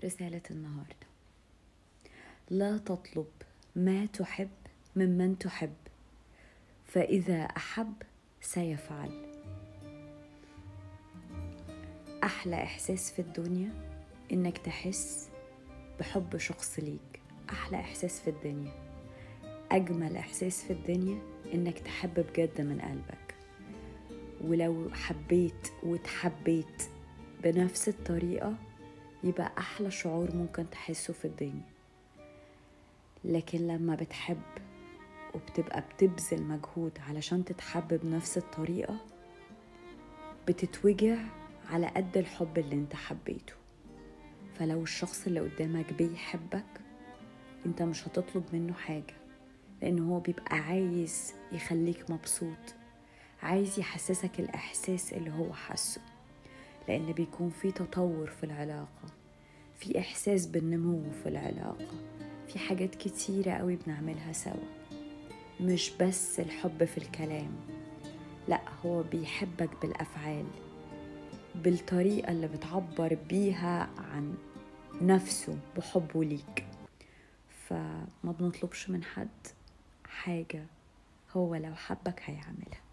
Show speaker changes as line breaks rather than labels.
رسالة النهاردة: لا تطلب ما تحب ممن تحب، فإذا أحب سيفعل. أحلى إحساس في الدنيا إنك تحس بحب شخص ليك. أحلى إحساس في الدنيا، أجمل إحساس في الدنيا إنك تحب بجد من قلبك. ولو حبيت وتحبيت بنفس الطريقة يبقى أحلى شعور ممكن تحسه في الدنيا. لكن لما بتحب وبتبقى بتبذل مجهود علشان تتحب بنفس الطريقة، بتتوجع على قد الحب اللي انت حبيته. فلو الشخص اللي قدامك بيحبك، انت مش هتطلب منه حاجة، لأنه هو بيبقى عايز يخليك مبسوط، عايز يحسسك الإحساس اللي هو حسه، لأن بيكون في تطور في العلاقة، في إحساس بالنمو في العلاقة، في حاجات كتيرة قوي بنعملها سوا. مش بس الحب في الكلام، لا، هو بيحبك بالأفعال، بالطريقة اللي بتعبر بيها عن نفسه بحبه ليك. فما بنطلبش من حد حاجة، هو لو حبك هيعملها.